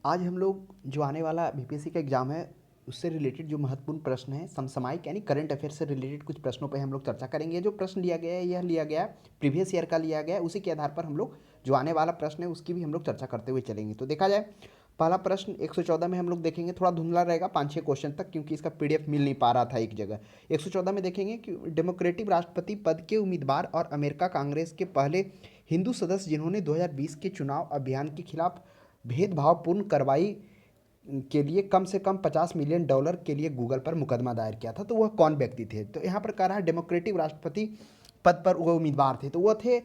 आज हम लोग जो आने वाला बीपीएससी का एग्ज़ाम है उससे रिलेटेड जो महत्वपूर्ण प्रश्न है समसामयिक यानी करंट अफेयर से रिलेटेड कुछ प्रश्नों पर हम लोग चर्चा करेंगे। जो प्रश्न लिया गया है यह लिया गया है प्रीवियस ईयर का लिया गया है, उसी के आधार पर हम लोग जो आने वाला प्रश्न है उसकी भी हम लोग चर्चा करते हुए चलेंगे। तो देखा जाए पहला प्रश्न 114 में हम लोग देखेंगे, थोड़ा धुंधला रहेगा 5-6 क्वेश्चन तक क्योंकि इसका पीडीएफ मिल नहीं पा रहा था एक जगह। 114 में देखेंगे कि डेमोक्रेटिक राष्ट्रपति पद के उम्मीदवार और अमेरिका कांग्रेस के पहले हिंदू सदस्य जिन्होंने 2020 के चुनाव अभियान के खिलाफ भेदभावपूर्ण कार्रवाई के लिए कम से कम $50 मिलियन के लिए गूगल पर मुकदमा दायर किया था, तो वह कौन व्यक्ति थे। तो यहाँ पर कह रहा है डेमोक्रेटिक राष्ट्रपति पद पर वो उम्मीदवार थे, तो वह थे,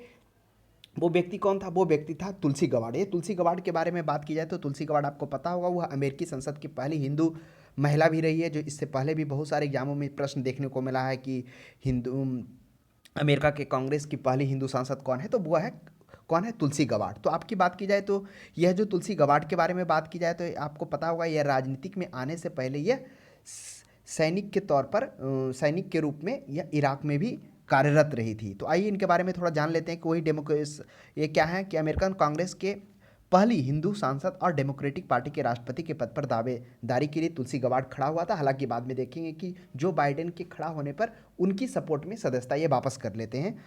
वो व्यक्ति कौन था, वो व्यक्ति था तुलसी गवाड़। ये तुलसी गवाड़ के बारे में बात की जाए तो तुलसी गवाड़ आपको पता होगा वह अमेरिकी संसद की पहली हिंदू महिला भी रही है। जो इससे पहले भी बहुत सारे एग्जामों में प्रश्न देखने को मिला है कि हिंदू अमेरिका के कांग्रेस की पहली हिंदू सांसद कौन है, तो वो है कौन है, तुलसी गवाड़। तो आपकी बात की जाए तो यह जो तुलसी गवाड़ के बारे में बात की जाए तो आपको पता होगा यह राजनीतिक में आने से पहले यह सैनिक के तौर पर सैनिक के रूप में यह इराक में भी कार्यरत रही थी। तो आइए इनके बारे में थोड़ा जान लेते हैं कि वही डेमोक्रेस ये क्या है कि अमेरिकन कांग्रेस के पहली हिंदू सांसद और डेमोक्रेटिक पार्टी के राष्ट्रपति के पद पर दावेदारी के लिए तुलसी गवाड़ खड़ा हुआ था। हालांकि बाद में देखेंगे कि जो बाइडेन के खड़ा होने पर उनकी सपोर्ट में सदस्यता ये वापस कर लेते हैं।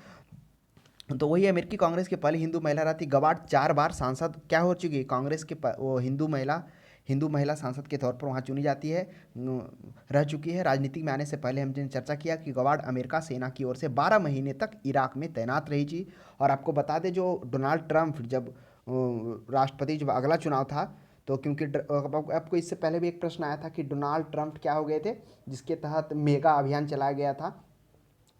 तो वही अमेरिकी कांग्रेस की पहली हिंदू महिला रहती। गवाड़ 4 बार सांसद क्या हो चुकी है, कांग्रेस के वो हिंदू महिला सांसद के तौर पर वहाँ चुनी जाती है, रह चुकी है। राजनीति में आने से पहले हमने चर्चा किया कि गवाड़ अमेरिका सेना की ओर से 12 महीने तक इराक में तैनात रही थी। और आपको बता दें जो डोनाल्ड ट्रंप जब राष्ट्रपति जब अगला चुनाव था, तो क्योंकि आपको इससे पहले भी एक प्रश्न आया था कि डोनाल्ड ट्रंप क्या हो गए थे, जिसके तहत मेगा अभियान चलाया गया था।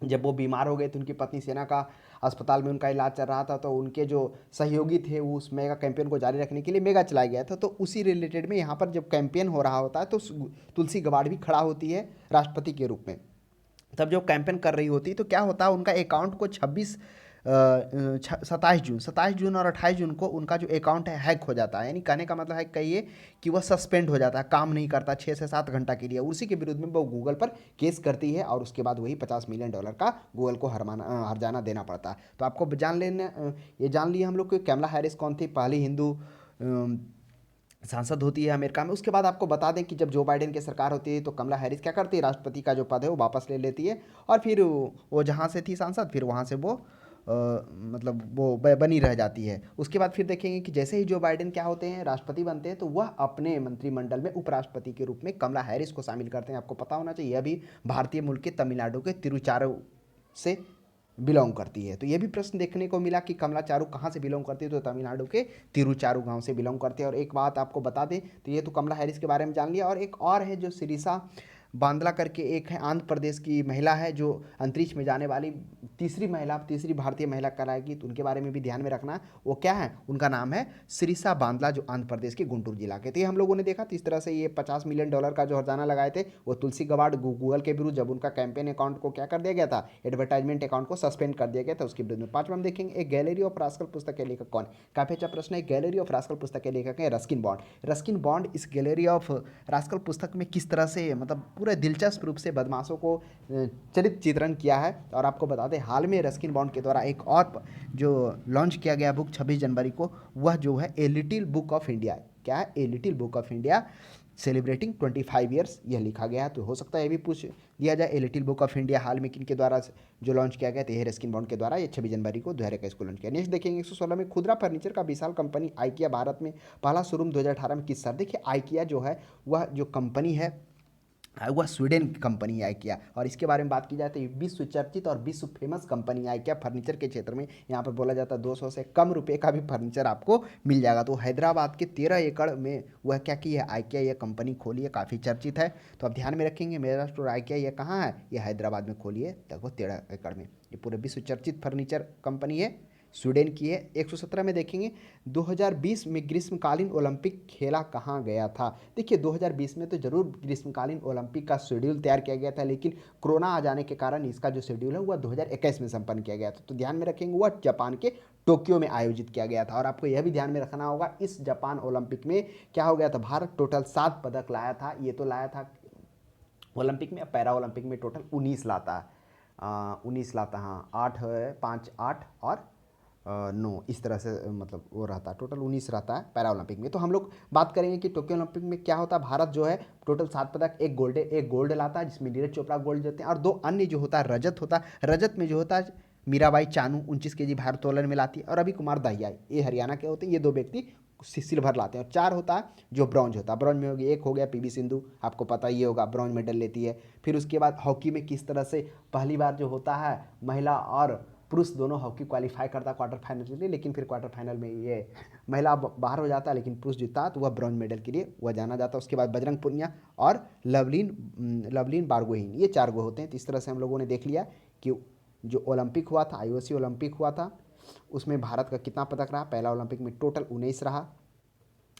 जब वो बीमार हो गए थे, उनकी पत्नी सेना का अस्पताल में उनका इलाज चल रहा था, तो उनके जो सहयोगी थे वो उस मेगा कैंपेन को जारी रखने के लिए मेगा चलाया गया था। तो उसी रिलेटेड में यहाँ पर जब कैंपेन हो रहा होता है तो तुलसी गवाड़ भी खड़ा होती है राष्ट्रपति के रूप में। तब जो कैंपेन कर रही होती तो क्या होता है, उनका अकाउंट को 27 जून और 28 जून को उनका जो अकाउंट है हैक हो जाता है। यानी कहने का मतलब है कहिए कि वह सस्पेंड हो जाता है, काम नहीं करता 6 से 7 घंटा के लिए। उसी के विरुद्ध में वो गूगल पर केस करती है और उसके बाद वही $50 मिलियन का गूगल को हरजाना देना पड़ता है। तो आपको ये जान लिया हम लोग कि कैमला हैरिस कौन थी, पहली हिंदू सांसद होती है अमेरिका में। उसके बाद आपको बता दें कि जब जो बाइडेन की सरकार होती है तो कमला हैरिस क्या करती है, राष्ट्रपति का जो पद है वो वापस ले लेती है और फिर वो जहाँ से थी सांसद फिर वहाँ से वो मतलब वो बनी रह जाती है। उसके बाद फिर देखेंगे कि जैसे ही जो बाइडेन क्या होते हैं राष्ट्रपति बनते हैं तो वह अपने मंत्रिमंडल में उपराष्ट्रपति के रूप में कमला हैरिस को शामिल करते हैं। आपको पता होना चाहिए यह भी भारतीय मूल के तमिलनाडु के तिरुचारू से बिलोंग करती है। तो ये भी प्रश्न देखने को मिला कि कमला चारू कहाँ से बिलोंग करती है, तो तमिलनाडु के तिरुचारू गांव से बिलोंग करती है। और एक बात आपको बता दें, तो ये तो कमला हैरिस के बारे में जान लिया। और एक और है जो सिरिसा बांदला करके एक है, आंध्र प्रदेश की महिला है जो अंतरिक्ष में जाने वाली तीसरी भारतीय महिला कहलाएगी, तो उनके बारे में भी ध्यान में रखना है। वो क्या है, उनका नाम है सिरिसा बांदला, जो आंध्र प्रदेश के गुंटूर जिला के। तो ये हम लोगों ने देखा, तो इस तरह से ये $50 मिलियन का जो हर्जाना लगाए थे वो तुलसी गवाड़ गूगल के विरुद्ध जब उनका कैंपेन अकाउंट को क्या कर दिया गया था, एडवर्टाइजमेंट अकाउंट को सस्पेंड कर दिया गया था, उसके विरुद्ध में। पांचवा हम देखेंगे एक गैलरी ऑफ रास्कल पुस्तक के लेखक कौन। काफी अच्छा प्रश्न है। गैलरी ऑफ रास्कल पुस्तक के लेखक है रस्किन बॉन्ड। रस्किन बॉन्ड इस गैलरी ऑफ रास्कल पुस्तक में किस तरह से मतलब पूरे दिलचस्प रूप से बदमाशों को चरित्र चित्रण किया है। और आपको बता दें हाल में रस्किन बॉन्ड के द्वारा एक और जो लॉन्च किया गया बुक 26 जनवरी को, वह जो है ए लिटिल बुक ऑफ इंडिया। क्या है, ए little book of India celebrating 25 years, यह लिखा गया है। तो हो सकता है ये भी पूछ दिया जाए a little book of India हाल में किन के द्वारा जो लॉन्च किया गया, तो ये रस्किन बॉन्ड के द्वारा ये 26 जनवरी को 2021 को लॉन्च किया। नेक्स्ट देखेंगे 116 में खुदरा फर्नीचर का विशाल कंपनी आइकिया भारत में पहला शोरूम 2018 में किस साल। देखिए आइकिया जो है वह जो कंपनी है वह स्वीडन की कंपनी है आइकिया। और इसके बारे में बात की जाए तो विश्व चर्चित और विश्व फेमस कंपनी आइकिया फर्नीचर के क्षेत्र में। यहाँ पर बोला जाता है 200 से कम रुपए का भी फर्नीचर आपको मिल जाएगा। तो हैदराबाद के 13 एकड़ में वह क्या की है, आइकिया यह कंपनी खोली है, काफ़ी चर्चित है। तो आप ध्यान में रखेंगे मेरा स्टोर आइकिया यह कहाँ है, यह हैदराबाद में खोली है, देखो 13 एकड़ में। ये पूरे विश्व चर्चित फर्नीचर कंपनी है, स्वीडन की है। 117 में देखेंगे 2020 में ग्रीष्मकालीन ओलंपिक खेला कहाँ गया था। देखिए 2020 में तो जरूर ग्रीष्मकालीन ओलंपिक का शेड्यूल तैयार किया गया था, लेकिन कोरोना आ जाने के कारण इसका जो शेड्यूल है वह 2021 में संपन्न किया गया था। तो ध्यान में रखेंगे वह जापान के टोक्यो में आयोजित किया गया था। और आपको यह भी ध्यान में रखना होगा इस जापान ओलंपिक में क्या हो गया था, भारत टोटल 7 पदक लाया था। ये तो लाया था ओलंपिक में, पैरा ओलंपिक में टोटल 19 लाता है, 19 लाता, हाँ 8 है, 5 8 और नो, इस तरह से मतलब वो रहता है, टोटल 19 रहता है पैरा ओलंपिक में। तो हम लोग बात करेंगे कि टोक्यो ओलंपिक में क्या होता है। भारत जो है टोटल 7 पदक, एक गोल्ड लाता है जिसमें नीरज चोपड़ा गोल्ड देते हैं, और 2 अन्य जो होता है रजत होता है। रजत में जो होता है मीराबाई चानू 29 केजी भारोत्तोलन में लाती है, और रवि कुमार दहिया ये हरियाणा के होते हैं, ये 2 व्यक्ति सिल्वर लाते हैं। और 4 होता है जो ब्रॉन्ज होता है। ब्रॉन्ज में होगी, एक हो गया पीवी सिंधु, आपको पता ही होगा ब्रॉन्ज मेडल लेती है। फिर उसके बाद हॉकी में किस तरह से पहली बार जो होता है महिला और पुरुष दोनों हॉकी क्वालिफाई करता है क्वार्टर फाइनल के लिए, लेकिन फिर क्वार्टर फाइनल में ये महिला बाहर हो जाता है, लेकिन पुरुष जीतता है, तो वह ब्रॉन्ज मेडल के लिए वह जाना जाता है। उसके बाद बजरंग पुनिया और लवलीन बारगोहिन, ये 4 गो होते हैं। तो इस तरह से हम लोगों ने देख लिया कि जो ओलंपिक हुआ था, आईओसी ओलंपिक हुआ था, उसमें भारत का कितना पदक रहा। पहला ओलंपिक में टोटल 19 रहा।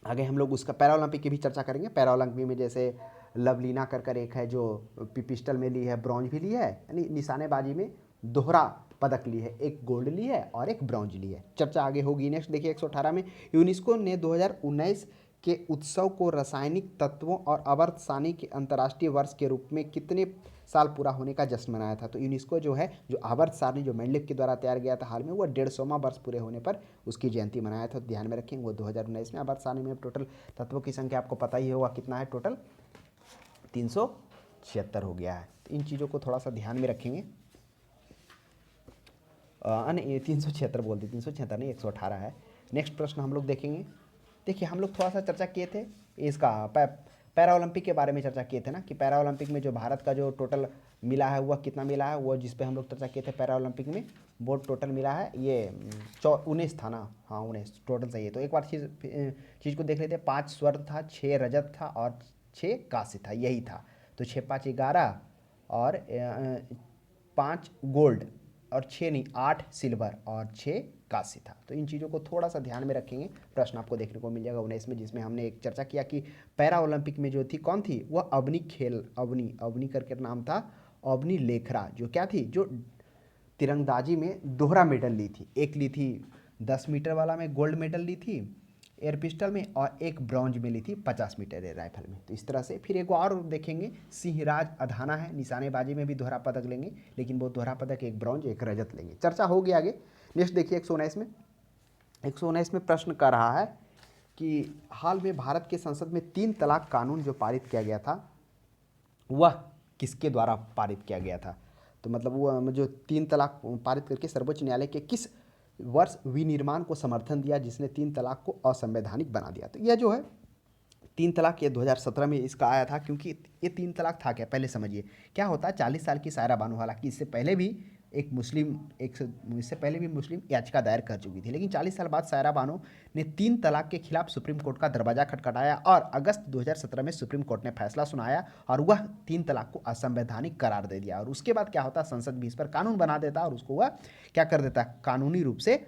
आगे हम लोग उसका पैरा ओलंपिक की भी चर्चा करेंगे। पैरा ओलंपिक में जैसे लवलीना कर एक है जो पिस्टल में ली है, ब्रॉन्ज भी ली है, यानी निशानेबाजी में दोहरा पदक ली है, एक गोल्ड ली है और एक ब्रॉन्ज ली है। चर्चा आगे होगी। नेक्स्ट देखिए 118 में यूनेस्को ने 2019 के उत्सव को रासायनिक तत्वों और आवर्तसानी के अंतर्राष्ट्रीय वर्ष के रूप में कितने साल पूरा होने का जश्न मनाया था। तो यूनेस्को जो है, जो आवर्त सारणी जो मेंडलिव के द्वारा तैयार किया था हाल में, वो 150वां वर्ष पूरे होने पर उसकी जयंती मनाया था। तो ध्यान में रखेंगे वो 2019 में। आवर्त सारणी में टोटल तत्वों की संख्या आपको पता ही होगा कितना है, टोटल 376 हो गया है। तो इन चीज़ों को थोड़ा सा ध्यान में रखेंगे। नहीं 376 बोल दी, 376 नहीं 118 है। नेक्स्ट प्रश्न हम लोग देखेंगे। देखिए हम लोग थोड़ा सा चर्चा किए थे इसका पैरा ओलंपिक के बारे में चर्चा किए थे ना, कि पैरा ओलंपिक में जो भारत का जो टोटल मिला है वह कितना मिला है, वो जिस पे हम लोग चर्चा किए थे पैरा ओलंपिक में, वो टोटल मिला है ये 19 था ना। हाँ 19 टोटल सही है। तो एक बार चीज़ को देख लेते हैं। 5 स्वर्ण था, 6 रजत था और 6 कांस्य था, यही था। तो 6 5 11 और 5 गोल्ड और 6 नहीं 8 सिल्वर और 6 कांस्य था। तो इन चीज़ों को थोड़ा सा ध्यान में रखेंगे। प्रश्न आपको देखने को मिल जाएगा 19 में, जिसमें हमने एक चर्चा किया कि पैरा ओलंपिक में जो थी कौन थी, वह अवनी करके नाम था, अवनी लेखरा, जो क्या थी, जो तिरंगबाजी में दोहरा मेडल ली थी। एक ली थी 10 मीटर वाला में गोल्ड मेडल ली थी एयर पिस्टल में, और एक ब्रॉन्ज में ली थी 50 मीटर एयर राइफल में। तो इस तरह से फिर एक और देखेंगे, सिंहराज अधाना है, निशानेबाजी में भी दोहरा पदक लेंगे, लेकिन वो दोहरा पदक एक ब्रॉन्ज एक रजत लेंगे। चर्चा होगी आगे। नेक्स्ट देखिए 119 में प्रश्न कर रहा है कि हाल में भारत के संसद में 3 तलाक कानून जो पारित किया गया था, वह किसके द्वारा पारित किया गया था। तो मतलब वो जो 3 तलाक पारित करके सर्वोच्च न्यायालय के किस वर्ष विनिर्माण को समर्थन दिया, जिसने 3 तलाक को असंवैधानिक बना दिया। तो यह जो है 3 तलाक ये 2017 में इसका आया था। क्योंकि ये 3 तलाक था क्या, पहले समझिए क्या होता है। 40 साल की सायरा बानो, हालांकि इससे पहले भी मुस्लिम याचिका दायर कर चुकी थी, लेकिन 40 साल बाद सायरा बानो ने 3 तलाक के खिलाफ सुप्रीम कोर्ट का दरवाजा खटखटाया, और अगस्त 2017 में सुप्रीम कोर्ट ने फैसला सुनाया और वह 3 तलाक को असंवैधानिक करार दे दिया। और उसके बाद क्या होता है, संसद भी इस पर कानून बना देता है और उसको वह क्या कर देता है, कानूनी रूप से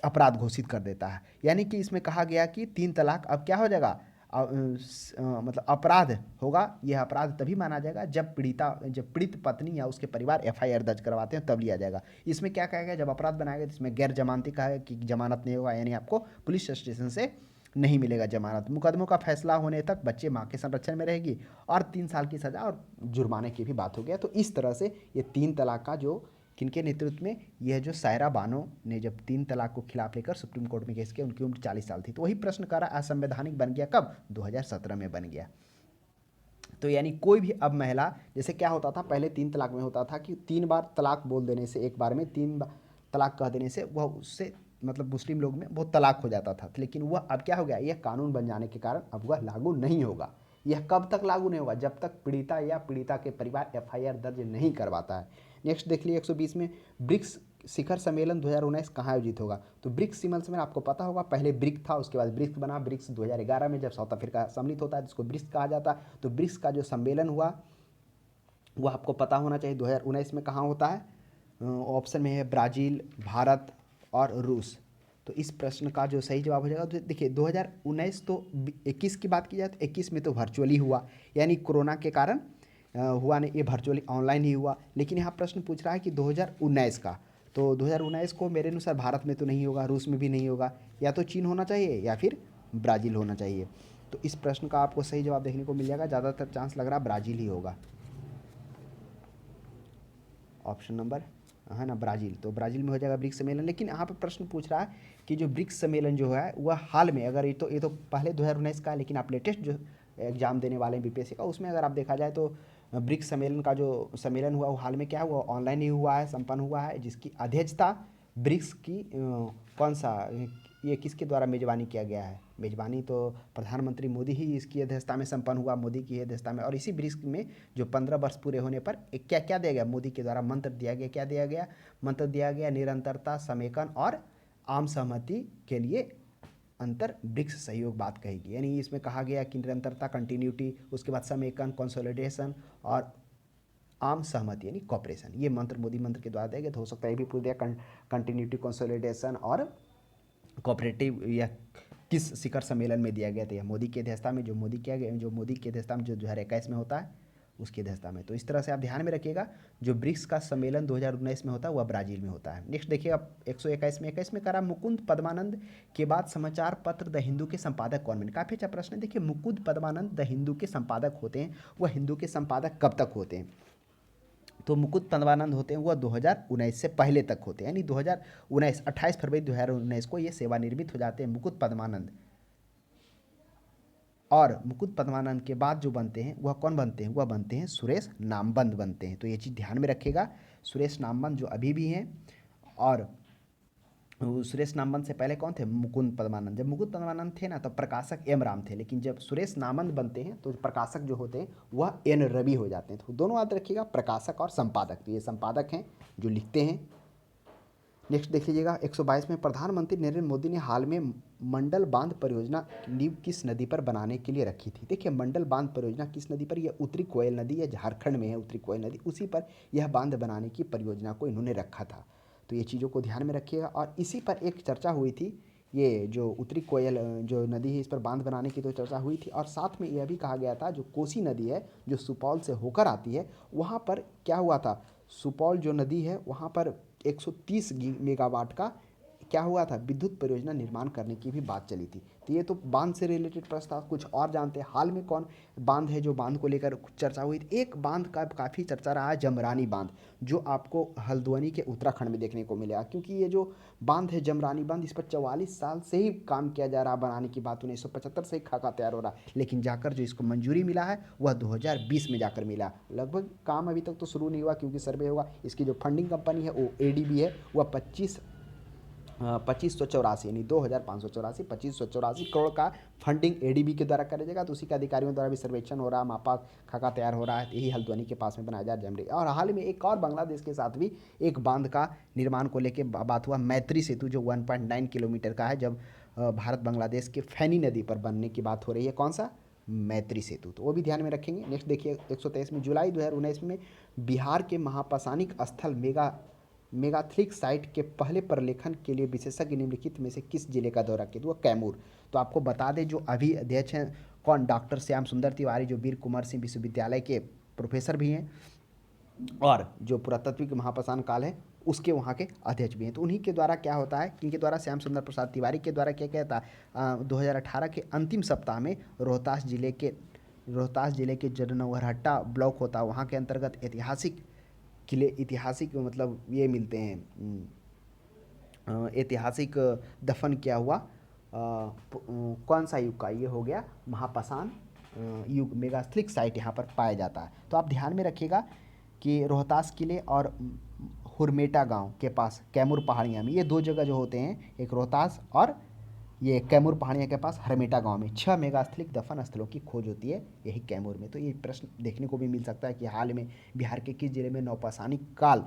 अपराध घोषित कर देता है। यानी कि इसमें कहा गया कि 3 तलाक अब क्या हो जाएगा, मतलब अपराध होगा। यह अपराध तभी माना जाएगा जब पीड़ित पत्नी या उसके परिवार एफआईआर दर्ज करवाते हैं, तब लिया जाएगा। इसमें क्या कहा गया, जब अपराध बनाया गया, इसमें गैर जमानती कहा है कि जमानत नहीं होगा, यानी आपको पुलिस स्टेशन से नहीं मिलेगा जमानत। मुकदमों का फैसला होने तक बच्चे माँ के संरक्षण में रहेगी, और 3 साल की सजा और जुर्माने की भी बात हो गया। तो इस तरह से ये 3 तलाक का जो किनके नेतृत्व में, यह जो सायरा बानो ने जब 3 तलाक को खिलाफ लेकर सुप्रीम कोर्ट में केस किया, उनकी उम्र 40 साल थी। तो वही प्रश्न कर रहा असंवैधानिक बन गया कब, 2017 में बन गया। तो यानी कोई भी अब महिला, जैसे क्या होता था पहले 3 तलाक में होता था कि 3 बार तलाक बोल देने से, एक बार में 3 तलाक कह देने से वह उससे मतलब मुस्लिम लोग में वो तलाक हो जाता था। लेकिन वह अब क्या हो गया, यह कानून बन जाने के कारण अब वह लागू नहीं होगा। यह कब तक लागू नहीं होगा, जब तक पीड़िता या पीड़िता के परिवार एफआईआर दर्ज नहीं करवाता है। नेक्स्ट देख लीजिए 120 में, ब्रिक्स शिखर सम्मेलन 2019 कहाँ आयोजित होगा। तो ब्रिक्स सम्मेलन आपको पता होगा, पहले ब्रिक था, उसके बाद ब्रिक्स बना। ब्रिक्स 2011 में जब साउथ अफ्रीका सम्मिलित होता है जिसको ब्रिक्स कहा जाता है। तो ब्रिक्स का जो सम्मेलन हुआ वह आपको पता होना चाहिए 2019 में कहाँ होता है। ऑप्शन में है ब्राज़ील, भारत और रूस। तो इस प्रश्न का जो सही जवाब हो जाएगा, तो देखिए 2019 तो 21 की बात की जाए तो 21 में तो वर्चुअली हुआ, यानी कोरोना के कारण हुआ नहीं, ये वर्चुअली ऑनलाइन ही हुआ। लेकिन यहाँ प्रश्न पूछ रहा है कि 2019 का, तो 2019 को मेरे अनुसार भारत में तो नहीं होगा, रूस में भी नहीं होगा, या तो चीन होना चाहिए या फिर ब्राज़ील होना चाहिए। तो इस प्रश्न का आपको सही जवाब देखने को मिल जाएगा, ज़्यादातर चांस लग रहा है ब्राज़ील ही होगा। ऑप्शन नंबर है ना, ब्राज़ील। तो ब्राज़ील में हो जाएगा ब्रिक्स सम्मेलन। लेकिन यहाँ पे प्रश्न पूछ रहा है कि जो ब्रिक्स सम्मेलन जो है वह हाल में, अगर ये तो पहले 2019 का है, लेकिन आप लेटेस्ट जो एग्ज़ाम देने वाले हैं बीपीएससी का, उसमें अगर आप देखा जाए तो ब्रिक्स सम्मेलन का जो सम्मेलन हुआ वो हाल में क्या हुआ, ऑनलाइन ही हुआ है, संपन्न हुआ है, जिसकी अध्यक्षता ब्रिक्स की कौन सा ये किसके द्वारा मेज़बानी किया गया है। मेज़बानी तो प्रधानमंत्री मोदी ही इसकी अध्यक्षता में संपन्न हुआ, मोदी की अध्यक्षता में। और इसी ब्रिक्स में जो 15 वर्ष पूरे होने पर क्या क्या दिया गया, मोदी के द्वारा मंत्र दिया गया, क्या दिया गया, मंत्र दिया गया, निरंतरता, समेकन और आम सहमति के लिए अंतर ब्रिक्स सहयोग बात कहेगी। यानी इसमें कहा गया कि निरंतरता, कंटिन्यूटी, उसके बाद समेकन, कंसोलिडेशन और आम सहमति यानी कॉपरेशन, ये मंत्र मोदी मंत्र के द्वारा दिया गया। तो हो सकता है ये भी पूछ दिया कंटिन्यूटी, कंसोलिडेशन और कोऑपरेटिव या किस शिखर सम्मेलन में दिया गया था, यह मोदी की अध्यक्षता में, जो मोदी की अध्यक्षता में जो 2021 में होता है उसकी अध्यक्षता में। तो इस तरह से आप ध्यान में रखिएगा, जो ब्रिक्स का सम्मेलन 2019 में होता है वह ब्राज़ील में होता है। नेक्स्ट देखिएगा 121 में करा, मुकुंद पद्मानंद के बाद समाचार पत्र द हिंदू के संपादक कौन बने। काफ़ी अच्छा प्रश्न है। देखिए, मुकुंद पद्मानंद द हिंदू के संपादक होते हैं, वह हिंदू के संपादक कब तक होते हैं, तो मुकुंद पद्मानंद होते हैं वह 2019 से पहले तक होते हैं, यानी 2019 28 फरवरी 2019 को ये सेवानिवृत्त हो जाते हैं मुकुंद पद्मानंद। और मुकुंद पद्मानंद के बाद जो बनते हैं वह कौन बनते हैं, वह बनते हैं सुरेश नामबंद बनते हैं। तो ये चीज़ ध्यान में रखिएगा, सुरेश नामबंद जो अभी भी हैं। और सुरेश नामबंद से पहले कौन थे, मुकुंद पद्मानंद। जब मुकुंद पद्मानंद थे ना, तब प्रकाशक एम राम थे, लेकिन जब सुरेश नामबंद बनते हैं तो प्रकाशक जो होते हैं वह एन रवि हो जाते हैं। तो दोनों याद रखिएगा, प्रकाशक और संपादक। तो ये संपादक हैं जो लिखते हैं। नेक्स्ट देख लीजिएगा 122 में, प्रधानमंत्री नरेंद्र मोदी ने हाल में मंडल बांध परियोजना की नींव किस नदी पर बनाने के लिए रखी थी। देखिए, मंडल बांध परियोजना किस नदी पर, यह उत्तरी कोयल नदी, यह झारखंड में है उत्तरी कोयल नदी, उसी पर यह बांध बनाने की परियोजना को इन्होंने रखा था। तो ये चीज़ों को ध्यान में रखिएगा। और इसी पर एक चर्चा हुई थी, ये जो उत्तरी कोयल जो नदी है इस पर बांध बनाने की तो चर्चा हुई थी। और साथ में यह भी कहा गया था, जो कोसी नदी है जो सुपौल से होकर आती है, वहाँ पर क्या हुआ था, सुपौल जो नदी है वहाँ पर 130 मेगावाट का क्या हुआ था, विद्युत परियोजना निर्माण करने की भी बात चली थी। तो ये तो बांध से रिलेटेड प्रश्न था। कुछ और जानते हैं हाल में कौन बांध है जो बांध को लेकर चर्चा हुई थी। एक बांध का काफ़ी चर्चा रहा है, जमरानी बांध, जो आपको हल्द्वानी के उत्तराखंड में देखने को मिलेगा। क्योंकि ये जो बांध है जमरानी बांध, इस पर 44 साल से ही काम किया जा रहा, बनाने की बात 1975 से ही खाका तैयार हो रहा, लेकिन जाकर जो इसको मंजूरी मिला है वह 2020 में जाकर मिला। लगभग काम अभी तक तो शुरू नहीं हुआ, क्योंकि सर्वे हुआ। इसकी जो फंडिंग कंपनी है वो एडीबी है, वह 2584 यानी 2584 2584 करोड़ का फंडिंग एडीबी के द्वारा करा जाएगा। तो उसी के अधिकारियों द्वारा भी सर्वेक्षण हो रहा है, मापा खाका तैयार हो रहा है। यही हल्द्वानी के पास में बनाया जा रहा है। और हाल में एक और बांग्लादेश के साथ भी एक बांध का निर्माण को लेकर बात हुआ, मैत्री सेतु, जो 1.9 किलोमीटर का है, जब भारत बांग्लादेश के फैनी नदी पर बनने की बात हो रही है। कौन सा, मैत्री सेतु। तो वो भी ध्यान में रखेंगे। नेक्स्ट देखिए 123 में, जुलाई 2019 में बिहार के महापाषाणिक स्थल मेगाथिक साइट के पहले प्रलेखन के लिए विशेषज्ञ निम्नलिखित में से किस जिले का दौरा किया, तो वह कैमूर। तो आपको बता दें, जो अभी अध्यक्ष हैं कौन, डॉक्टर श्याम सुंदर तिवारी, जो वीर कुंवर सिंह विश्वविद्यालय के प्रोफेसर भी हैं और जो पुरातत्विक महापाषाण काल है उसके वहाँ के अध्यक्ष भी हैं। तो उन्हीं के द्वारा क्या होता है, इनके द्वारा श्याम सुंदर प्रसाद तिवारी के द्वारा क्या कहता है, 2018 के अंतिम सप्ताह में रोहतास जिले के जननवरहट्टा ब्लॉक होता है, वहाँ के अंतर्गत ऐतिहासिक किले, ऐतिहासिक मतलब ये मिलते हैं, ऐतिहासिक दफन किया हुआ कौन सा युग का, ये हो गया महापाषाण युग, मेगास्थिक साइट यहाँ पर पाया जाता है। तो आप ध्यान में रखिएगा कि रोहतास किले और हुरमेटा गांव के पास कैमूर पहाड़ियाँ में, ये दो जगह जो होते हैं, एक रोहतास और ये कैमूर पहाड़ियाँ के पास हरमेटा गांव में 6 मेगास्थलिक दफन स्थलों की खोज होती है, यही कैमूर में। तो ये प्रश्न देखने को भी मिल सकता है कि हाल में बिहार के किस जिले में नवपाषाणिक काल,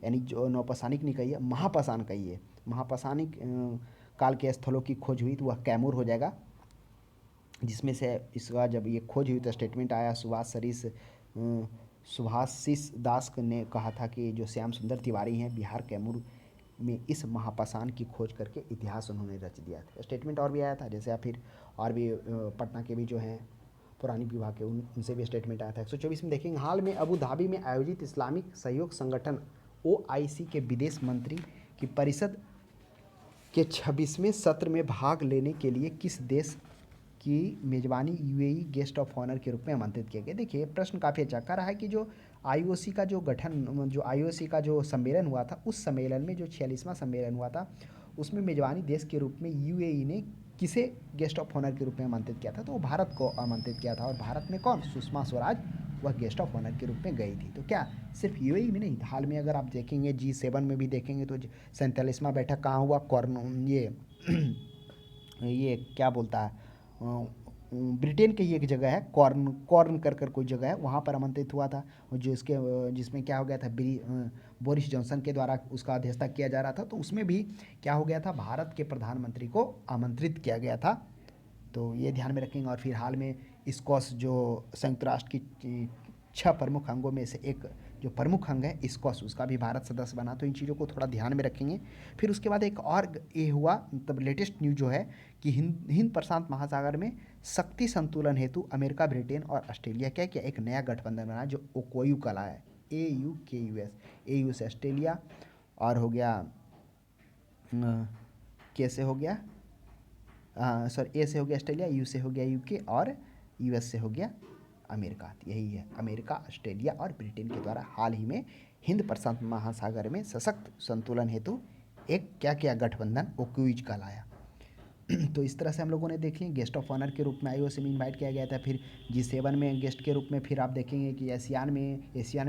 यानी जो नवपाषाणिक नहीं कहिए, महापाषाण कहिए, महापाषाणिक काल के स्थलों की खोज हुई, तो वह कैमूर हो जाएगा। जिसमें से इसका जब ये खोज हुई तो स्टेटमेंट आया, सुभाषिस दास ने कहा था कि जो श्याम सुंदर तिवारी हैं, बिहार कैमूर में इस महापाषाण की खोज करके इतिहास उन्होंने रच दिया था। स्टेटमेंट और भी आया था, जैसे आप फिर और भी पटना के भी जो हैं पुरानी विभाग के उनसे भी स्टेटमेंट आया था। 124 में देखेंगे, हाल में अबू धाबी में आयोजित इस्लामिक सहयोग संगठन OIC के विदेश मंत्री की परिषद के 26वें सत्र में भाग लेने के लिए किस देश की मेज़बानी यूएई गेस्ट ऑफ ऑनर के रूप में आमंत्रित किया गया। देखिए प्रश्न काफ़ी अच्छा कर रहा है कि जो आईओसी का जो गठन, जो आईओसी का जो सम्मेलन हुआ था, उस सम्मेलन में जो 46वां सम्मेलन हुआ था, उसमें मेज़बानी देश के रूप में यूएई ने किसे गेस्ट ऑफ ऑनर के रूप में आमंत्रित किया था? तो वो भारत को आमंत्रित किया था। और भारत में कौन? सुषमा स्वराज वह गेस्ट ऑफ ऑनर के रूप में गई थी। तो क्या सिर्फ यूएई में नहीं, हाल में अगर आप देखेंगे G7 में भी देखेंगे तो 47वां बैठक कहाँ हुआ? कॉर्न ये क्या बोलता है, ब्रिटेन की ही एक जगह है, कॉर्न कॉर्न कर कोई जगह है, वहाँ पर आमंत्रित हुआ था। और जो इसके जिसमें क्या हो गया था, बोरिस जॉनसन के द्वारा उसका अध्यक्षता किया जा रहा था। तो उसमें भी क्या हो गया था, भारत के प्रधानमंत्री को आमंत्रित किया गया था। तो ये ध्यान में रखेंगे। और फिर हाल में इस्कॉस, जो संयुक्त राष्ट्र की 6 प्रमुख अंगों में से एक जो प्रमुख अंग है इस्कॉस, उसका भी भारत सदस्य बना। तो इन चीज़ों को थोड़ा ध्यान में रखेंगे। फिर उसके बाद एक और ये हुआ, मतलब लेटेस्ट न्यूज जो है कि हिंद प्रशांत महासागर में शक्ति संतुलन हेतु अमेरिका, ब्रिटेन और ऑस्ट्रेलिया क्या क्या एक नया गठबंधन बना, जो ओकोयू कला है, AUKUS। AU से ऑस्ट्रेलिया, और हो गया कैसे हो गया, सॉरी, ए से हो गया ऑस्ट्रेलिया, यू से हो गया यूके, और US से हो गया अमेरिका। यही है, अमेरिका, ऑस्ट्रेलिया और ब्रिटेन के द्वारा हाल ही में हिंद प्रशांत महासागर में सशक्त संतुलन हेतु एक क्या क्या गठबंधन ओक्यूज कहलाया। तो इस तरह से हम लोगों ने देख लिया। गेस्ट ऑफ ऑनर के रूप में आईओसी में इनवाइट किया गया था। फिर G7 में गेस्ट के रूप में फिर आप देखेंगे कि एशियान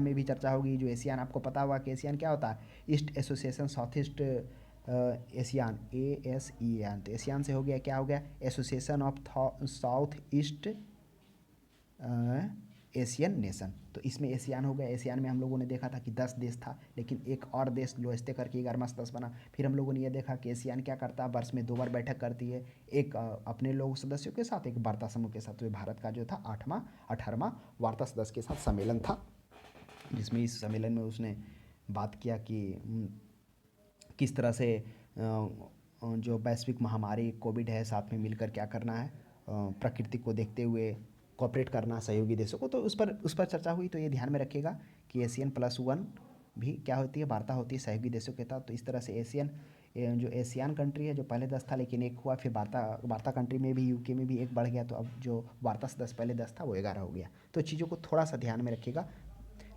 में भी चर्चा होगी। जो एशियान, आपको पता होगा कि एशियान क्या होता है, east association south east ASEAN, ASEAN। तो एशियान से हो गया, क्या हो गया, association of south east Asian nation. तो इसमें एशियान हो गया। एशियान में हम लोगों ने देखा था कि 10 देश था, लेकिन एक और देश लोएस्ते करके 11वां सदस्य बना। फिर हम लोगों ने ये देखा कि एशियान क्या करता है, वर्ष में 2 बार बैठक करती है, एक अपने लोग सदस्यों के साथ, एक वार्ता समूह के साथ। तो भारत का जो था 18वां वार्ता सदस्य के साथ सम्मेलन था, जिसमें इस सम्मेलन में उसने बात किया कि किस तरह से जो वैश्विक महामारी कोविड है, साथ में मिलकर क्या करना है, प्रकृति को देखते हुए कॉपरेट करना सहयोगी देशों को। तो उस पर चर्चा हुई। तो ये ध्यान में रखिएगा कि ASEAN+1 भी क्या होती है, वार्ता होती है सहयोगी देशों के साथ। तो इस तरह से जो एशियान कंट्री है, जो पहले 10 था लेकिन एक हुआ, फिर वार्ता कंट्री में भी, यूके में भी एक बढ़ गया। तो अब जो वार्ता सदस्य पहले 10 था वो 11 हो गया। तो चीज़ों को थोड़ा सा ध्यान में रखिएगा।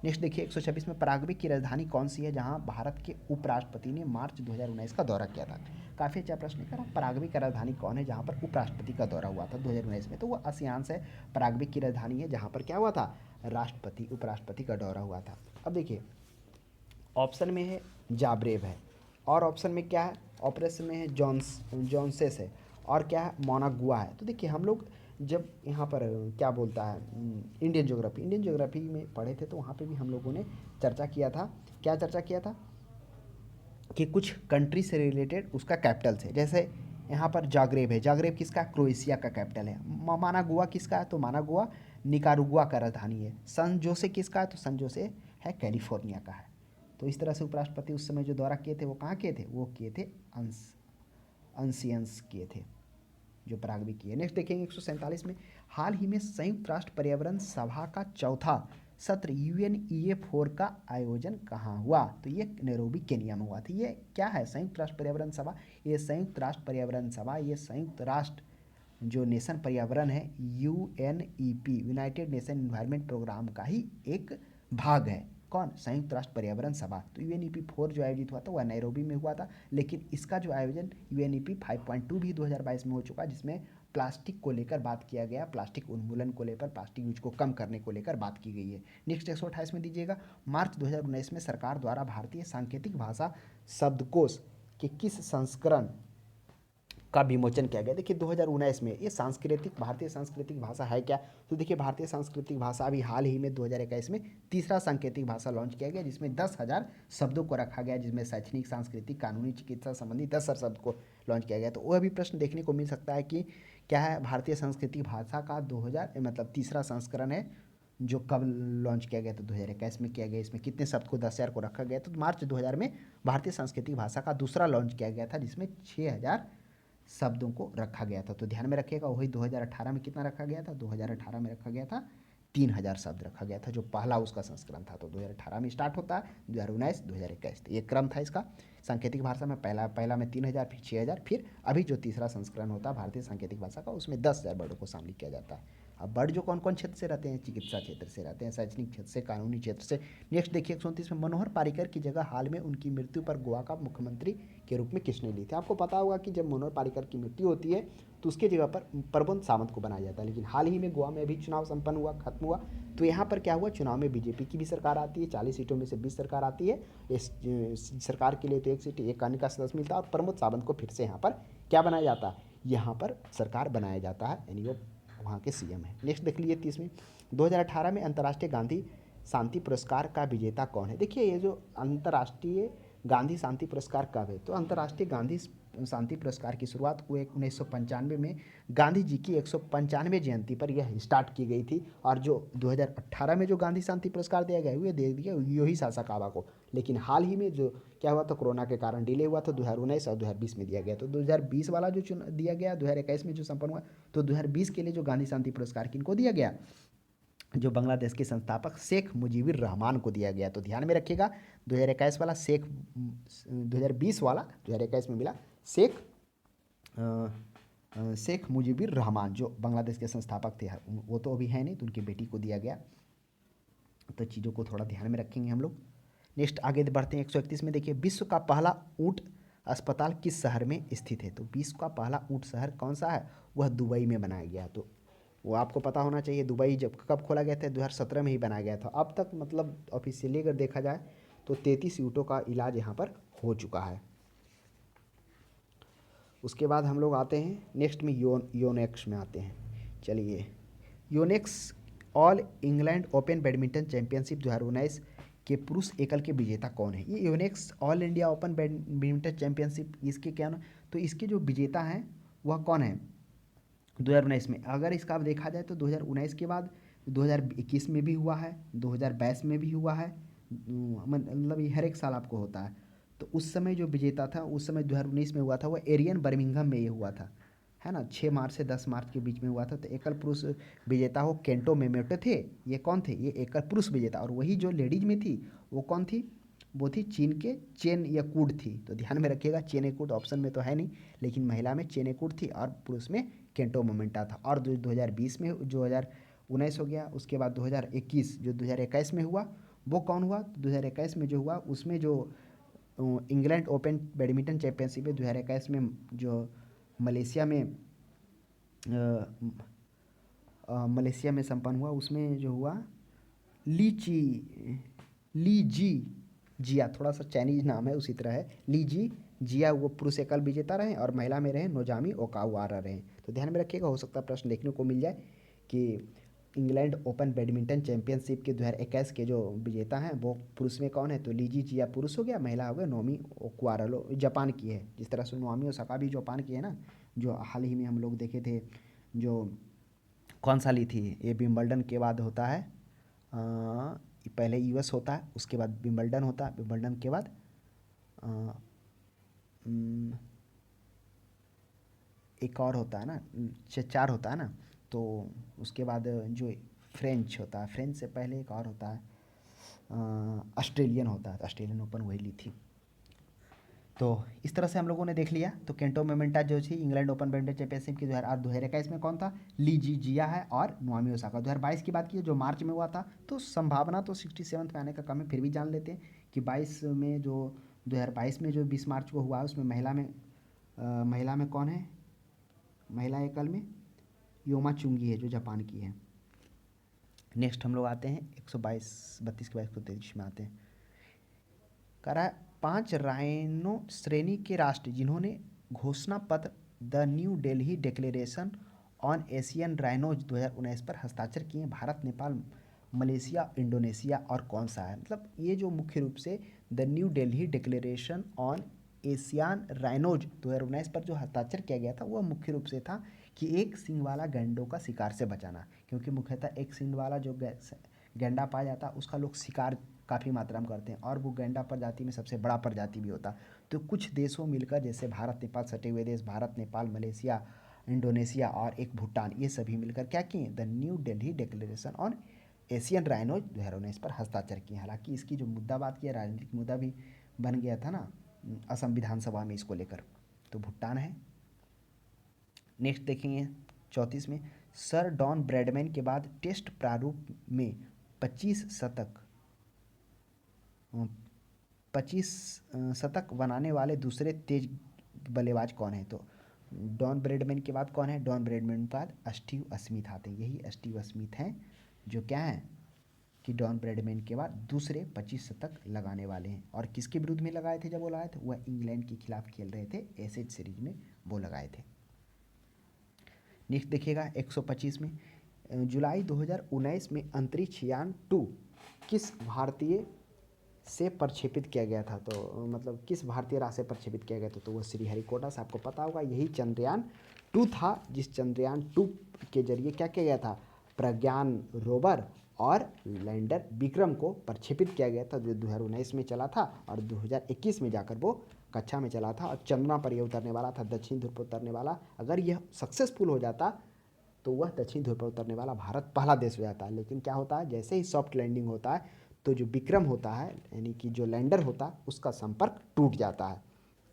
नेक्स्ट देखिए 126 में पराग्वे की राजधानी कौन सी है, जहां भारत के उपराष्ट्रपति ने मार्च 2019 का दौरा किया था। काफ़ी अच्छा प्रश्न है। पराग्वे की राजधानी कौन है जहां पर उपराष्ट्रपति का दौरा हुआ था 2019 में? तो वो आसियान से पराग्वे की राजधानी है, जहां पर क्या हुआ था, उपराष्ट्रपति का दौरा हुआ था। अब देखिए ऑप्शन में है जाब्रेव है, और ऑप्शन में क्या है, ऑपरेशन में है जॉन्सेस है, और क्या है, मोनागुआ है। तो देखिए हम लोग जब यहाँ पर क्या बोलता है, इंडियन ज्योग्राफी में पढ़े थे, तो वहाँ पे भी हम लोगों ने चर्चा किया था। क्या चर्चा किया था कि कुछ कंट्री से रिलेटेड उसका कैपिटल से, जैसे यहाँ पर जाग्रेब है, जाग्रेब किसका, क्रोएशिया का कैपिटल है। मानागुआ किसका है, तो मानागुआ निकारागुआ का राजधानी है। सन जोसे किसका है, तो सन जोसे है कैलिफोर्निया का है। तो इस तरह से उपराष्ट्रपति उस समय जो दौरा किए थे वो कहाँ किए थे, वो किए थे अंसियंस किए थे, जो पराग्वे की है। नेक्स्ट देखेंगे 147 में, हाल ही में संयुक्त राष्ट्र पर्यावरण सभा का चौथा सत्र UNEA4 का आयोजन कहाँ हुआ? तो ये नैरोबी केनिया में हुआ था। ये क्या है, संयुक्त राष्ट्र पर्यावरण सभा? ये संयुक्त राष्ट्र पर्यावरण सभा, ये संयुक्त राष्ट्र जो नेशन पर्यावरण है, UNEP, united nation environment programme का ही एक भाग है। कौन, संयुक्त राष्ट्र पर्यावरण सभा। तो UNEP4 जो आयोजित हुआ था वह नैरोबी में हुआ था, लेकिन इसका जो आयोजन UNEP 5.2 भी 2022 में हो चुका, जिसमें प्लास्टिक को लेकर बात किया गया, प्लास्टिक उन्मूलन को लेकर, प्लास्टिक यूज को कम करने को लेकर बात की गई है। नेक्स्ट 128 में दीजिएगा, मार्च 2019 में सरकार द्वारा भारतीय सांकेतिक भाषा शब्दकोश के किस संस्करण का विमोचन किया गया? देखिए 2019 में ये भारतीय सांस्कृतिक भाषा है क्या? तो देखिए भारतीय सांस्कृतिक भाषा अभी हाल ही में 2021 में तीसरा सांकेतिक भाषा लॉन्च किया गया, जिसमें 10,000 शब्दों को रखा गया, जिसमें शैक्षणिक, सांस्कृतिक, कानूनी, चिकित्सा संबंधी 10,000 शब्द को लॉन्च किया गया। तो वह भी प्रश्न देखने को मिल सकता है कि क्या है, भारतीय सांस्कृतिक भाषा का 2000 मतलब तीसरा संस्करण है, जो कब लॉन्च किया गया? तो 2021 में किया गया। इसमें कितने शब्द को 10,000 को रखा गया? तो मार्च 2000 में भारतीय सांस्कृतिक भाषा का दूसरा लॉन्च किया गया था, जिसमें 6,000 शब्दों को रखा गया था। तो ध्यान में रखिएगा, वही 2018 में कितना रखा गया था, 2018 में रखा गया था 3000 शब्द रखा गया था, जो पहला उसका संस्करण था। तो 2018 में स्टार्ट होता है, 2019, 2021, तो ये क्रम था इसका। सांकेतिक भाषा में पहला में 3000, फिर 6000, फिर अभी जो तीसरा संस्करण होता है भारतीय सांकेतिक भाषा का, उसमें 10,000 वर्डों को शामिल किया जाता है। अब वर्ड जो कौन कौन क्षेत्र से रहते हैं, चिकित्सा क्षेत्र से रहते हैं, शैक्षणिक क्षेत्र से, कानूनी क्षेत्र से। नेक्स्ट देखिए 129 में, मनोहर पर्रिकर की जगह हाल में उनकी मृत्यु पर गोवा का मुख्यमंत्री के रूप में किसने ली थी। आपको पता होगा कि जब मनोहर पर्रिकर की मृत्यु होती है तो उसके जगह पर प्रमोद सावंत को बनाया जाता है, लेकिन हाल ही में गोवा में अभी चुनाव संपन्न हुआ, खत्म हुआ, तो यहाँ पर क्या हुआ, चुनाव में बीजेपी की भी सरकार आती है, 40 सीटों में से 20 सरकार आती है। इस सरकार के लिए तो एक सीट एक अन्य का सदस्य मिलता है, और प्रमोद सावंत को फिर से यहाँ पर क्या बनाया जाता है, यहाँ पर सरकार बनाया जाता है, यानी वो वहाँ के सीएम है। नेक्स्ट देख लीजिए 30वीं, 2018 में अंतर्राष्ट्रीय गांधी शांति पुरस्कार का विजेता कौन है। देखिए ये जो अंतर्राष्ट्रीय गांधी शांति पुरस्कार कब है, तो अंतर्राष्ट्रीय गांधी शांति पुरस्कार की शुरुआत हुई 1995 में गांधी जी की 195वीं जयंती पर यह स्टार्ट की गई थी। और जो 2018 में जो गांधी शांति पुरस्कार दिया गया वो दे दिया योही सासाकावा को, लेकिन हाल ही में जो क्या हुआ था, कोरोना के कारण डिले हुआ था, 2019 और 2020 में दिया गया। तो 2020 वाला जो दिया गया, 2021 में जो संपन्न हुआ, तो 2020 के लिए जो गांधी शांति पुरस्कार किनको दिया गया, जो बांग्लादेश के संस्थापक शेख मुजीबुर रहमान को दिया गया। तो ध्यान में रखिएगा 2021 वाला शेख, 2020 वाला 2021 में मिला शेख मुजीबुर रहमान, जो बांग्लादेश के संस्थापक थे, वो तो अभी है नहीं, तो उनकी बेटी को दिया गया। तो चीज़ों को थोड़ा ध्यान में रखेंगे हम लोग। नेक्स्ट आगे बढ़ते हैं 131 में, देखिए विश्व का पहला ऊँट अस्पताल किस शहर में स्थित है। तो विश्व का पहला ऊँट शहर कौन सा है, वह दुबई में बनाया गया। तो वो आपको पता होना चाहिए, दुबई जब कब खोला गया था, 2017 में ही बनाया गया था। अब तक मतलब ऑफिशियली अगर देखा जाए तो 33 ऊँटों का इलाज यहाँ पर हो चुका है। उसके बाद हम लोग आते हैं नेक्स्ट में योनेक्स में आते हैं। चलिए, Yonex all England open badminton championship 2019 के पुरुष एकल के विजेता कौन है। ये Yonex all India open badminton championship, इसके क्या ना, तो इसके जो विजेता हैं वह कौन है 2019 में। अगर इसका अब देखा जाए तो 2019 के बाद 2021 में भी हुआ है, 2022 में भी हुआ है, मतलब ये हर एक साल आपको होता है। तो उस समय जो विजेता था, उस समय 2019 में हुआ था, वो एरियन बर्मिंघम में ये हुआ था, है ना, 6 मार्च से 10 मार्च के बीच में हुआ था। तो एकल पुरुष विजेता हो केंटो मोमोटा थे, ये कौन थे, ये एकल पुरुष विजेता। और वही जो लेडीज में थी वो कौन थी, वो थी चीन के चेन याकुड थी। तो ध्यान में रखिएगा, चेन याकुड ऑप्शन में तो है नहीं, लेकिन महिला में चेन याकुड थी और पुरुष में केंटो मोमोटा था। और 2020 में, 2019 हो गया, उसके बाद 2021, जो 2021 में हुआ वो कौन हुआ, 2021 में जो हुआ उसमें जो इंग्लैंड ओपन बैडमिंटन चैंपियनशिप है 2021 में, जो मलेशिया में मलेशिया में संपन्न हुआ, उसमें जो हुआ ली जी जिया, थोड़ा सा चाइनीज नाम है, उसी तरह है, ली जी जिया, वो पुरुष एकल विजेता रहे, और महिला में रहे नोजामी ओकावारा रहे। तो ध्यान में रखिएगा, हो सकता है प्रश्न देखने को मिल जाए कि इंग्लैंड ओपन बैडमिंटन चैंपियनशिप के 2021 के जो विजेता हैं वो पुरुष में कौन है। तो लीजी जिया पुरुष हो गया, महिला हो गया नोमी ओकुहारा, जापान की है। जिस तरह से नाओमी ओसाका भी जापान की है ना, जो हाल ही में हम लोग देखे थे, जो कौन सा ली थी, ये विंबलडन के बाद होता है, पहले यूएस होता है, उसके बाद विंबलडन होता है, विंबलडन के बाद एक और होता है ना, 4 होता है ना, तो उसके बाद जो फ्रेंच होता है, फ्रेंच से पहले एक और होता है, ऑस्ट्रेलियन होता है, तो ऑस्ट्रेलियन ओपन वही ली थी। तो इस तरह से हम लोगों ने देख लिया। तो केंटो मोमोटा जो थी इंग्लैंड ओपन बैडमिंटन चैंपियनशिप की 2021 में कौन था, ली जी जिया है, और नाओमी ओसाका। 2022 की बात की जो मार्च में हुआ था, तो संभावना तो 67 में आने का कम है, फिर भी जान लेते हैं कि 22 में जो 2022 में जो 20 मार्च को हुआ उसमें महिला में कौन है, महिला एकल में योमा चुंगी है, जो जापान की है। नेक्स्ट हम लोग आते हैं 122, 32 के बाद 123 में आते हैं। कह रहा है 5 राइनो श्रेणी के राष्ट्र जिन्होंने घोषणा पत्र the new Delhi declaration on Asian rhinos 2019 पर हस्ताक्षर किए, भारत, नेपाल, मलेशिया, इंडोनेशिया, और कौन सा है। मतलब ये जो मुख्य रूप से the new Delhi declaration on Asian rhinos 2019 पर जो हस्ताक्षर किया गया था, वह मुख्य रूप से था कि एक सींग वाला गैंडों का शिकार से बचाना, क्योंकि मुख्यतः एक सींग वाला जो गैंडा पाया जाता है उसका लोग शिकार काफ़ी मात्रा में करते हैं, और वो गैंडा प्रजाति में सबसे बड़ा प्रजाति भी होता। तो कुछ देशों मिलकर, जैसे भारत नेपाल सटे हुए देश, भारत नेपाल मलेशिया इंडोनेशिया और एक भूटान, ये सभी मिलकर क्या किए, the new Delhi declaration on Asian rhino 2019 पर हस्ताक्षर किए। हालांकि इसकी जो मुद्दा बात की है, राजनीतिक मुद्दा भी बन गया था ना असम विधानसभा में इसको लेकर, तो भुट्टान है। नेक्स्ट देखेंगे 34 में, सर डॉन ब्रैडमैन के बाद टेस्ट प्रारूप में 25 शतक बनाने वाले दूसरे तेज बल्लेबाज कौन है? तो डॉन ब्रैडमैन के बाद कौन है? डॉन ब्रैडमैन के बाद स्टीव स्मिथ आते हैं। यही स्टीव स्मिथ हैं जो क्या हैं कि डॉन ब्रैडमैन के बाद दूसरे 25 शतक लगाने वाले हैं। और किसके विरुद्ध में लगाए थे? जब वो लगाए थे वह इंग्लैंड के खिलाफ खेल रहे थे, एशेज सीरीज में वो लगाए थे। नेक्स्ट देखिएगा 125 में, जुलाई 2019 में अंतरिक्ष यान 2 किस भारतीय से प्रक्षेपित किया गया था? तो मतलब किस भारतीय राष्ट्र से प्रक्षेपित किया गया था? तो वो श्रीहरिकोटा से, आपको पता होगा यही चंद्रयान 2 था, जिस चंद्रयान 2 के जरिए क्या किया गया था? प्रज्ञान रोवर और लैंडर विक्रम को प्रक्षेपित किया गया था, जो 2019 में चला था और 2021 में जाकर वो कक्षा में चला था और चंद्रमा पर ये उतरने वाला था, दक्षिण ध्रुव पर उतरने वाला। अगर यह सक्सेसफुल हो जाता तो वह दक्षिण ध्रुव पर उतरने वाला भारत पहला देश हो जाता है। लेकिन क्या होता है, जैसे ही सॉफ्ट लैंडिंग होता है तो जो विक्रम होता है यानी कि जो लैंडर होता है उसका संपर्क टूट जाता है,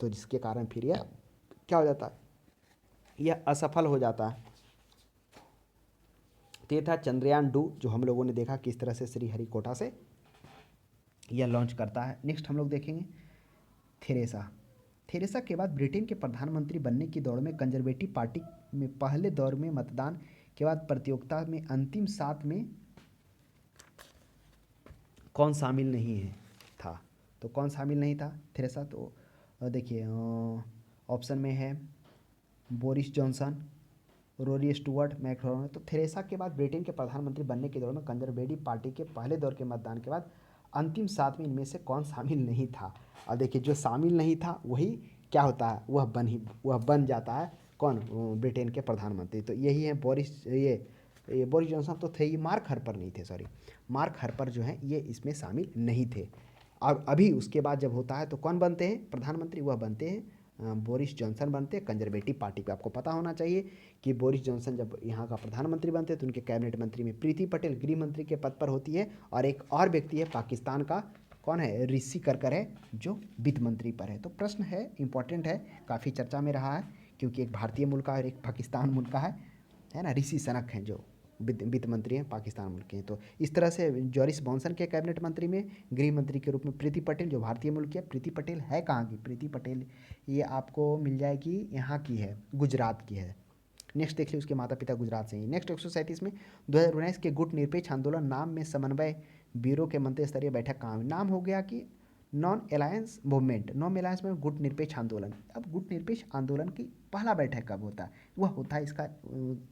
तो जिसके कारण फिर यह क्या हो जाता है, यह असफल हो जाता है। तो ये था चंद्रयान 2 जो हम लोगों ने देखा किस तरह से श्रीहरिकोटा से यह लॉन्च करता है। नेक्स्ट हम लोग देखेंगे थेरेसा। थेरेसा के बाद ब्रिटेन के प्रधानमंत्री बनने की दौड़ में कंजर्वेटिव पार्टी में पहले दौर में मतदान के बाद प्रतियोगिता में अंतिम 7 में कौन शामिल नहीं है था? तो कौन शामिल नहीं था थेरेसा? तो देखिए ऑप्शन में है Boris Johnson, Rory Stewart, Macron. तो थेरेसा के बाद ब्रिटेन के प्रधानमंत्री बनने के दौर में कंजर्वेटिव पार्टी के पहले दौर के मतदान के बाद अंतिम 7 में इनमें से कौन शामिल नहीं था? और देखिए जो शामिल नहीं था वही क्या होता है, वह बन जाता है कौन? ब्रिटेन के प्रधानमंत्री। तो यही है बोरिस, ये बोरिस जॉनसन तो थे, ये मार्क हार्पर नहीं थे, सॉरी मार्क हार्पर जो हैं ये इसमें शामिल नहीं थे। और अभी उसके बाद जब होता है तो कौन बनते हैं प्रधानमंत्री? वह बनते हैं बोरिस जॉनसन बनते हैं कंजर्वेटिव पार्टी पे। आपको पता होना चाहिए कि बोरिस जॉनसन जब यहाँ का प्रधानमंत्री बनते हैं तो उनके कैबिनेट मंत्री में प्रीति पटेल गृह मंत्री के पद पर होती है, और एक और व्यक्ति है पाकिस्तान का, कौन है? ऋषि करकर है जो वित्त मंत्री पर है। तो प्रश्न है, इंपॉर्टेंट है, काफ़ी चर्चा में रहा है, क्योंकि एक भारतीय मुल्क का और एक पाकिस्तान मुल्क का है ना। ऋषि सनक हैं जो वित्त मंत्री हैं, पाकिस्तान मुल्क के हैं। तो इस तरह से जॉरिस बॉनसन के कैबिनेट मंत्री में गृह मंत्री के रूप में प्रीति पटेल जो भारतीय मुल्क की है। प्रीति पटेल है कहाँ की? प्रीति पटेल ये आपको मिल जाएगी, यहाँ की है, गुजरात की है। नेक्स्ट देख लीजिए, उसके माता पिता गुजरात से ही। नेक्स्ट 137 में 2019 के गुट निरपेक्ष आंदोलन नाम में समन्वय ब्यूरो के मंत्री स्तरीय बैठक कहाँ हुई? नाम हो गया कि non alliance movement, non alliance में गुट निरपेक्ष आंदोलन। अब गुट निरपेक्ष आंदोलन की पहला बैठक कब होता है? वह होता है इसका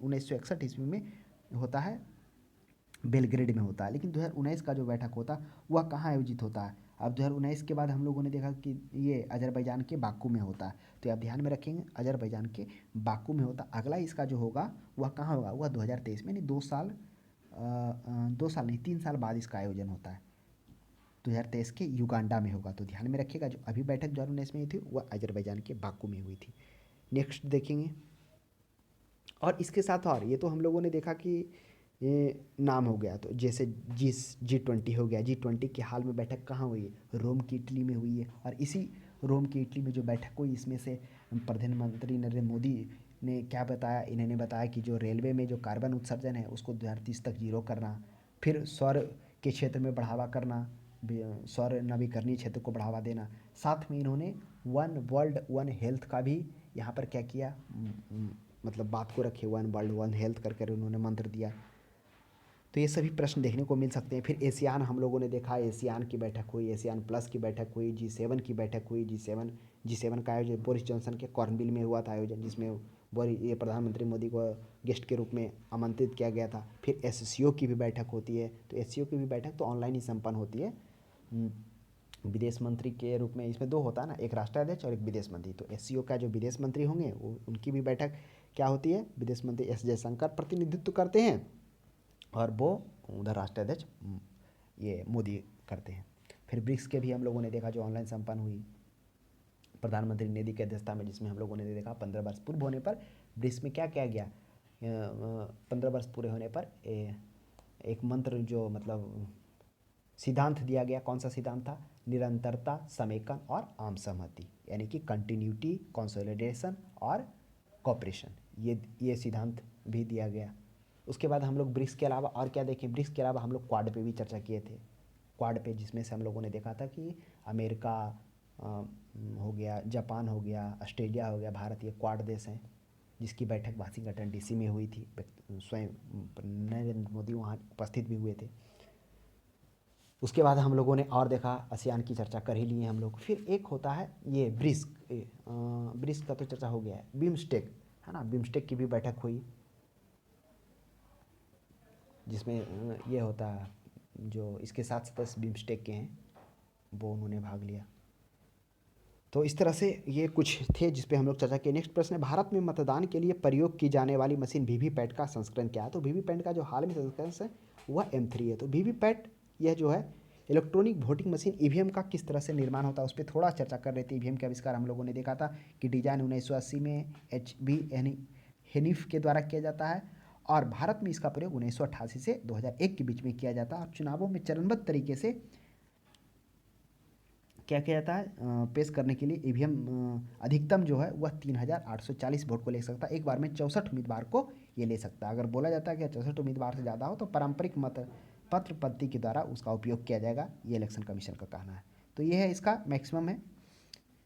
1961 ईस्वी में होता है, बेलग्रेड में होता है। लेकिन 2019 का जो बैठक होता है वह कहाँ आयोजित होता है? अब 2019 के बाद हम लोगों ने देखा कि ये अजरबैजान के बाकू में होता है। तो आप ध्यान में रखेंगे अजरबैजान के बाकू में होता। अगला इसका जो होगा वह कहाँ होगा? वह 2023 में, यानी 2 साल नहीं 3 साल बाद इसका आयोजन होता है। 2023 के युगांडा में होगा। तो ध्यान में रखिएगा, जो अभी बैठक 2019 में हुई थी वह अजरबैजान के बाकू में हुई थी। नेक्स्ट देखेंगे, और इसके साथ और ये तो हम लोगों ने देखा कि ये नाम हो गया। तो जैसे G20 हो गया। G20 के हाल में बैठक कहाँ हुई है? रोम की इटली में हुई है। और इसी रोम की इटली में जो बैठक हुई इसमें से प्रधानमंत्री नरेंद्र मोदी ने क्या बताया? इन्होंने बताया कि जो रेलवे में जो कार्बन उत्सर्जन है उसको 2030 तक जीरो करना, फिर सौर के क्षेत्र में बढ़ावा करना, सौर नवीकरणीय क्षेत्र को बढ़ावा देना। साथ में इन्होंने वन वर्ल्ड वन हेल्थ का भी यहाँ पर क्या किया, मतलब बात को रखे, वन वर्ल्ड वन हेल्थ करके उन्होंने मंत्र दिया। तो ये सभी प्रश्न देखने को मिल सकते हैं। फिर एशियान हम लोगों ने देखा, एशियान की बैठक हुई, एशियान प्लस की बैठक हुई, G7 की बैठक हुई। G7 का आयोजन बोरिस जॉनसन के कॉर्नविल में हुआ था आयोजन, जिसमें ये प्रधानमंत्री मोदी को गेस्ट के रूप में आमंत्रित किया गया था। फिर SCO की भी बैठक होती है। तो SCO की भी बैठक तो ऑनलाइन ही संपन्न होती है। विदेश मंत्री के रूप में इसमें 2 होता है ना, एक राष्ट्राध्यक्ष और एक विदेश मंत्री। तो SCO का जो विदेश मंत्री होंगे उनकी भी बैठक क्या होती है? विदेश मंत्री S जयशंकर प्रतिनिधित्व करते हैं, और वो उधर राष्ट्राध्यक्ष ये मोदी करते हैं। फिर ब्रिक्स के भी हम लोगों ने देखा जो ऑनलाइन संपन्न हुई प्रधानमंत्री मोदी की अध्यक्षता में, जिसमें हम लोगों ने देखा 15 वर्ष पूर्ण होने पर ब्रिक्स में क्या किया गया, 15 वर्ष पूरे होने पर एक मंत्र जो मतलब सिद्धांत दिया गया, कौन सा सिद्धांत था? निरंतरता, समेकन और आम सहमति, यानी कि कंटिन्यूटी, कंसोलिडेशन और कॉपरेशन, ये सिद्धांत भी दिया गया। उसके बाद हम लोग ब्रिक्स के अलावा और क्या देखें? ब्रिक्स के अलावा हम लोग क्वाड पे भी चर्चा किए थे। क्वाड पे जिसमें से हम लोगों ने देखा था कि अमेरिका हो गया, जापान हो गया, ऑस्ट्रेलिया हो गया, भारत, ये क्वाड देश हैं, जिसकी बैठक वाशिंगटन डीसी में हुई थी। स्वयं नरेंद्र मोदी वहाँ उपस्थित भी हुए थे। उसके बाद हम लोगों ने और देखा, आसियान की चर्चा कर ही लिए हम लोग। फिर एक होता है ये ब्रिक्स का तो चर्चा हो गया है। बिम्स्टेक है ना, बिम्स्टेक की भी बैठक हुई, जिसमें ये होता है जो इसके 7 सदस्य बिम्स्टेक के हैं, वो उन्होंने भाग लिया। तो इस तरह से ये कुछ थे जिस पे हम लोग चर्चा किए। नेक्स्ट प्रश्न है, भारत में मतदान के लिए प्रयोग की जाने वाली मशीन वीवीपैट का संस्करण क्या है? तो वीवीपैट का जो हाल में संस्करण है वह M3 है। तो वीवीपैट यह जो है इलेक्ट्रॉनिक वोटिंग मशीन, ईवीएम का किस तरह से निर्माण होता है उस पर थोड़ा चर्चा कर रहे थे। ईवीएम के आविष्कार हम लोगों ने देखा था कि डिजाइन 1980 में HB हेनिफ के द्वारा किया जाता है, और भारत में इसका प्रयोग 1988 से 2001 के बीच में किया जाता है। और चुनावों में चरणबद्ध तरीके से क्या किया जाता है, पेश करने के लिए ईवीएम अधिकतम जो है वह 3840 वोट को ले सकता है। एक बार में 64 उम्मीदवार को ये ले सकता है। अगर बोला जाता है कि 64 उम्मीदवार से ज़्यादा हो तो पारंपरिक मत पत्र पद्धति के द्वारा उसका उपयोग किया जाएगा, ये इलेक्शन कमीशन का कहना है। तो ये है इसका मैक्सिमम है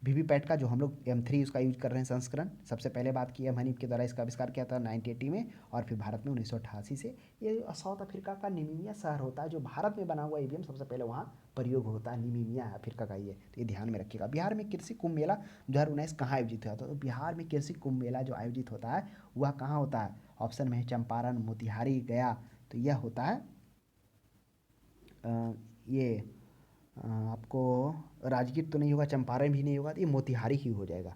वीवीपैट का, जो हम लोग M3 उसका यूज कर रहे हैं संस्करण। सबसे पहले बात की एम हनीफ के द्वारा इसका आविष्कार किया था 1980 में, और फिर भारत में 1988 से। ये साउथ अफ्रीका का निमीमिया शहर होता है जो भारत में बना हुआ ईवीएम सबसे पहले वहाँ प्रयोग होता है। निमीमिया अफ्रीका का ये, तो ये ध्यान में रखिएगा। बिहार में कृषि कुंभ मेला 2019 कहाँ आयोजित हुआ था? तो बिहार में कृषि कुंभ मेला जो आयोजित होता है वह कहाँ होता है? ऑप्शन में है चंपारण, मोतिहारी, गया। तो यह होता है ये आपको राजगीर तो नहीं होगा, चंपारण भी नहीं होगा, तो ये मोतिहारी ही हो जाएगा।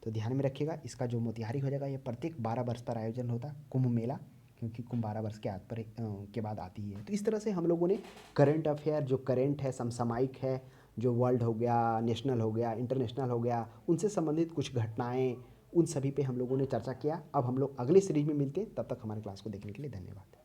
तो ध्यान में रखिएगा, इसका जो मोतिहारी हो जाएगा, ये प्रत्येक 12 वर्ष पर आयोजन होता है कुंभ मेला, क्योंकि कुंभ 12 वर्ष के बाद आती है। तो इस तरह से हम लोगों ने करंट अफेयर जो करंट है, समसामयिक है, जो वर्ल्ड हो गया, नेशनल हो गया, इंटरनेशनल हो गया, उनसे संबंधित कुछ घटनाएं, उन सभी पे हम लोगों ने चर्चा किया। अब हम लोग अगली सीरीज में मिलते हैं, तब तक हमारे क्लास को देखने के लिए धन्यवाद।